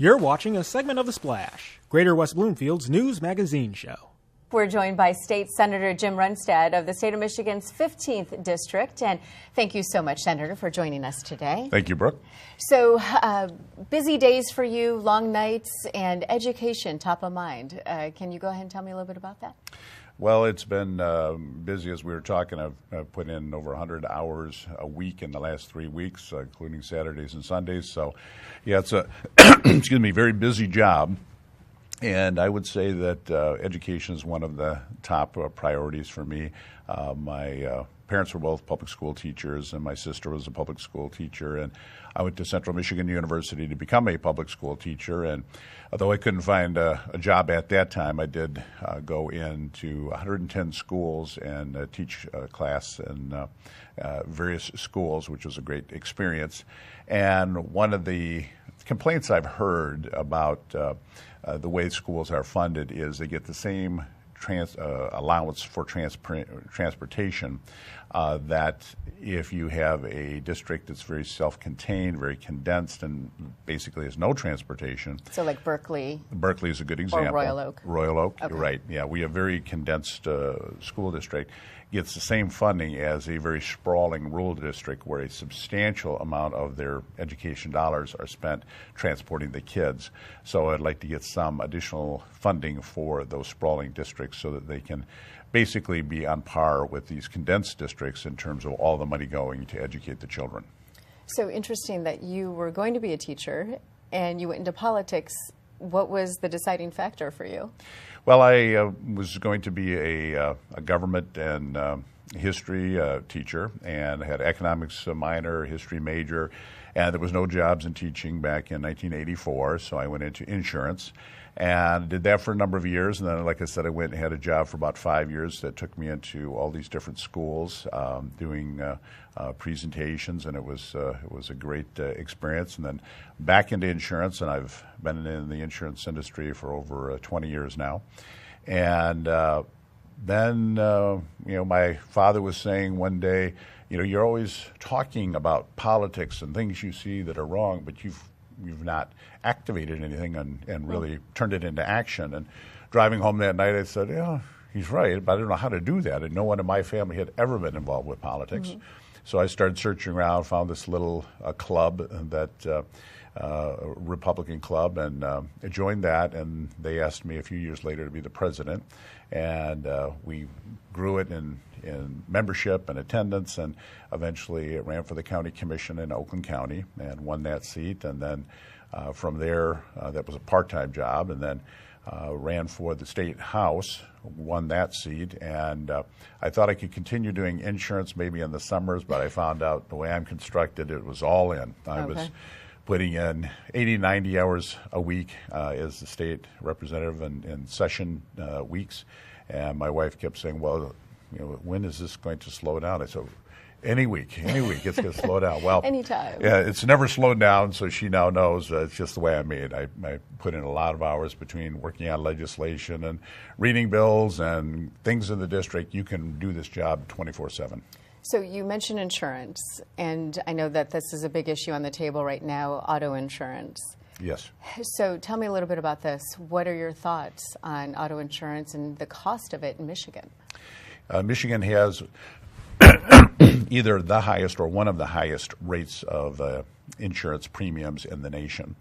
You're watching a segment of The Splash, Greater West Bloomfield's news magazine show. We're joined by State Senator Jim Runestad of the state of Michigan's 15th District. And thank you so much, Senator, for joining us today. Thank you, Brooke. So, busy days for you, long nights, and education top of mind. Can you go ahead and tell me a little bit about that? Well, it's been busy as we were talking. I've put in over 100 hours a week in the last 3 weeks, including Saturdays and Sundays. So, yeah, it's a excuse me, very busy job. And I would say that education is one of the top priorities for me. My parents were both public school teachers, and my sister was a public school teacher. And I went to Central Michigan University to become a public school teacher. And although I couldn't find a job at that time, I did go into 110 schools and teach a class in various schools, which was a great experience. And one of the complaints I've heard about the way schools are funded is they get the same allowance for transportation that if you have a district that's very self-contained, very condensed, and basically has no transportation. So like Berkeley? Berkeley is a good example. Or Royal Oak? Royal Oak, okay. Right. Yeah, we have a very condensed school district. Gets the same funding as a very sprawling rural district where a substantial amount of their education dollars are spent transporting the kids. So I'd like to get some additional funding for those sprawling districts so that they can basically be on par with these condensed districts in terms of all the money going to educate the children. So interesting that you were going to be a teacher and you went into politics. What was the deciding factor for you? Well, I was going to be a government and history teacher, and had economics minor, history major, and there was no jobs in teaching back in 1984, so I went into insurance and did that for a number of years. And then, like I said, I went and had a job for about 5 years that took me into all these different schools doing presentations, and it was a great experience. And then back into insurance, and I've been in the insurance industry for over 20 years now. And then, my father was saying one day, you're always talking about politics and things you see that are wrong, but you've not activated anything and really turned it into action. And driving home that night, I said, yeah, he's right, but I don't know how to do that. And no one in my family had ever been involved with politics. Mm-hmm. So I started searching around, found this little club, that Republican club, and joined that. And they asked me a few years later to be the president. And we grew it in membership and attendance, and eventually ran for the county commission in Oakland County and won that seat. And then from there, that was a part-time job, and then ran for the state house, won that seat. And I thought I could continue doing insurance maybe in the summers, but I found out the way I'm constructed, it was all in. I was putting in 80, 90 hours a week as the state representative in session weeks. And my wife kept saying, well, when is this going to slow down? I said, any week, it's going to slow down. Well, anytime. Yeah, it's never slowed down, so she now knows it's just the way I'm made. I put in a lot of hours between working on legislation and reading bills and things in the district. You can do this job 24/7. So you mentioned insurance, and I know that this is a big issue on the table right now, auto insurance. Yes. So tell me a little bit about this. What are your thoughts on auto insurance and the cost of it in Michigan? Michigan has either the highest or one of the highest rates of insurance premiums in the nation.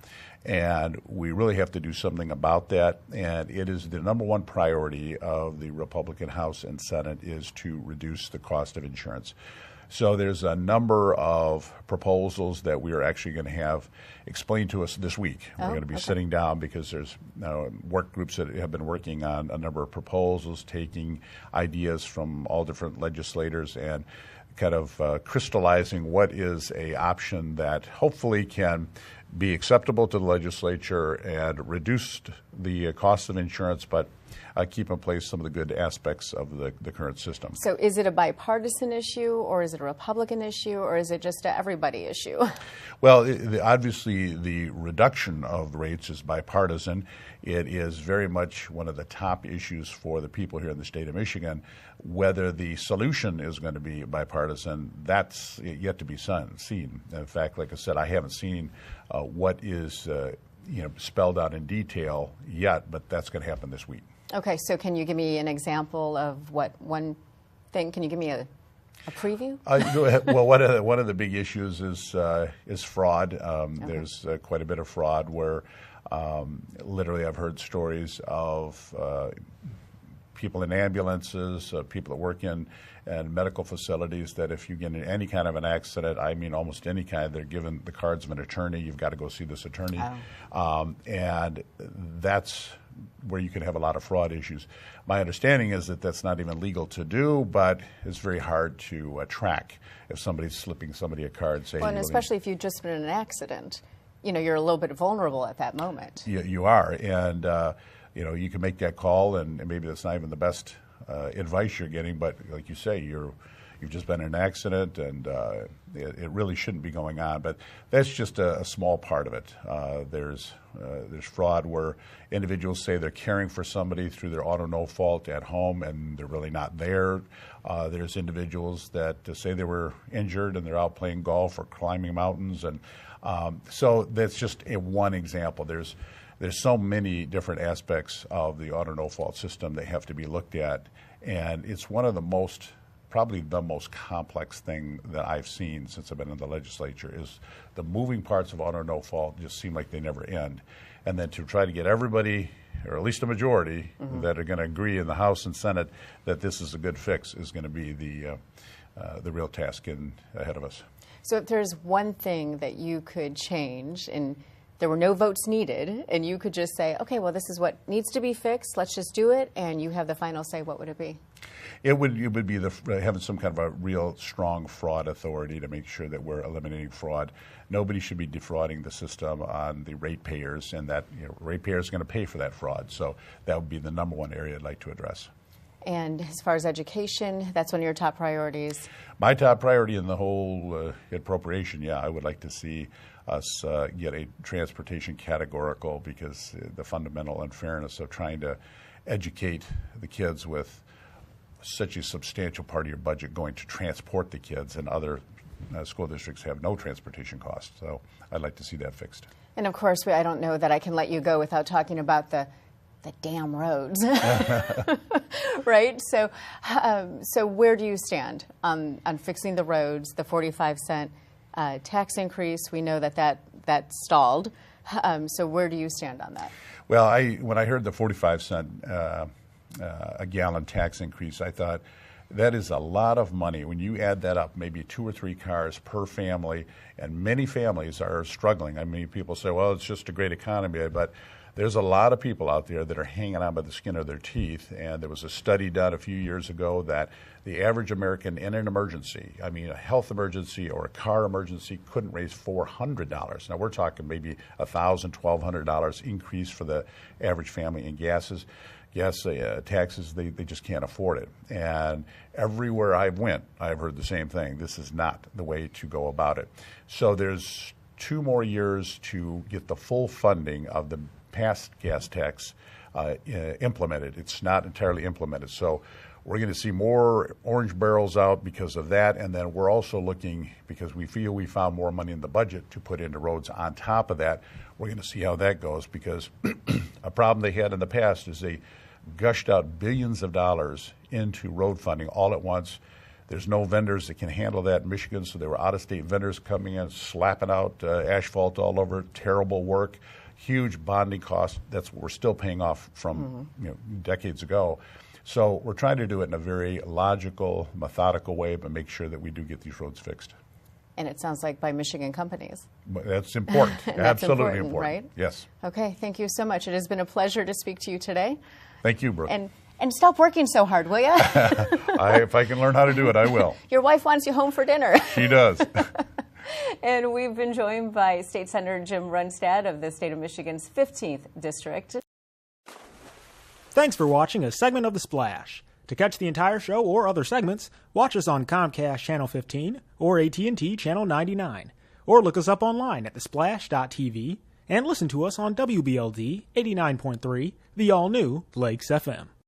And we really have to do something about that. And it is the number one priority of the Republican House and Senate is to reduce the cost of insurance. So there's a number of proposals that we are actually going to have explained to us this week. We're going to be sitting down because there's work groups that have been working on a number of proposals, taking ideas from all different legislators and kind of crystallizing what is a option that hopefully can be acceptable to the legislature and reduce the cost of insurance, but keep in place some of the good aspects of the current system. So is it a bipartisan issue, or is it a Republican issue, or is it just an everybody issue? Well, obviously the reduction of rates is bipartisan. It is very much one of the top issues for the people here in the state of Michigan. Whether the solution is going to be bipartisan, that's yet to be seen. In fact, like I said, I haven't seen what is spelled out in detail yet, but that's going to happen this week. Okay, so can you give me an example of what one thing? Can you give me a preview? Well, one of the big issues is fraud. Okay. There's quite a bit of fraud where literally I've heard stories of people in ambulances, people that work in medical facilities, that if you get in any kind of an accident, I mean almost any kind, they're given the cards of an attorney. You've got to go see this attorney. Oh. And that's where you can have a lot of fraud issues. My understanding is that that's not even legal to do, but it's very hard to track if somebody's slipping somebody a card. Saying, well, and especially if you've just been in an accident, you're a little bit vulnerable at that moment. You are, and you can make that call, and maybe that's not even the best advice you're getting, but like you say, you've just been in an accident, and it really shouldn't be going on. But that's just a small part of it. There's fraud where individuals say they're caring for somebody through their auto no fault at home, and they're really not there. There's individuals that say they were injured and they're out playing golf or climbing mountains, and so that's just one example. There's so many different aspects of the auto no fault system that have to be looked at, and it's one of the probably the most complex thing that I've seen since I've been in the legislature. Is the moving parts of auto no fault just seem like they never end, and then to try to get everybody, or at least a majority, that are going to agree in the House and Senate that this is a good fix is going to be the real task ahead of us. So if there's one thing that you could change, and there were no votes needed, and you could just say, okay, well, this is what needs to be fixed, let's just do it, and you have the final say, what would it be? It would be having some kind of a real strong fraud authority to make sure that we're eliminating fraud. Nobody should be defrauding the system on the ratepayers, and that ratepayers are going to pay for that fraud. So that would be the number one area I'd like to address. And as far as education, that's one of your top priorities? My top priority in the whole appropriation, I would like to see us get a transportation categorical, because the fundamental unfairness of trying to educate the kids with such a substantial part of your budget going to transport the kids, and other school districts have no transportation costs. So I'd like to see that fixed. And of course, I don't know that I can let you go without talking about the damn roads, right? So where do you stand on fixing the roads, the 45-cent tax increase? We know that stalled. So where do you stand on that? Well, when I heard the 45-cent a gallon tax increase, I thought that is a lot of money. When you add that up, maybe 2 or 3 cars per family, and many families are struggling. I mean, people say, well, it's just a great economy, but there's a lot of people out there that are hanging on by the skin of their teeth, and there was a study done a few years ago that the average American in an emergency, I mean a health emergency or a car emergency, couldn't raise $400. Now we're talking maybe $1,000, $1,200 increase for the average family in gas taxes. They just can't afford it. And everywhere I went, I've heard the same thing. This is not the way to go about it. So there's 2 more years to get the full funding of the past gas tax implemented. It's not entirely implemented. So we're going to see more orange barrels out because of that. And then we're also looking, because we feel we found more money in the budget to put into roads on top of that. We're going to see how that goes, because a problem they had in the past is they gushed out billions of dollars into road funding all at once. There's no vendors that can handle that in Michigan, so there were out-of-state vendors coming in, slapping out asphalt all over, terrible work, huge bonding costs. That's what we're still paying off from decades ago. So we're trying to do it in a very logical, methodical way, but make sure that we do get these roads fixed. And it sounds like by Michigan companies. That's important. That's Absolutely important. Right? Yes. Okay, thank you so much. It has been a pleasure to speak to you today. Thank you, Brooke. And stop working so hard, will you? If I can learn how to do it, I will. Your wife wants you home for dinner. She does. And we've been joined by State Senator Jim Runestad of the state of Michigan's 15th District. Thanks for watching a segment of The Splash. To catch the entire show or other segments, watch us on Comcast Channel 15 or AT&T Channel 99. Or look us up online at thesplash.tv and listen to us on WBLD 89.3, the all-new Lakes FM.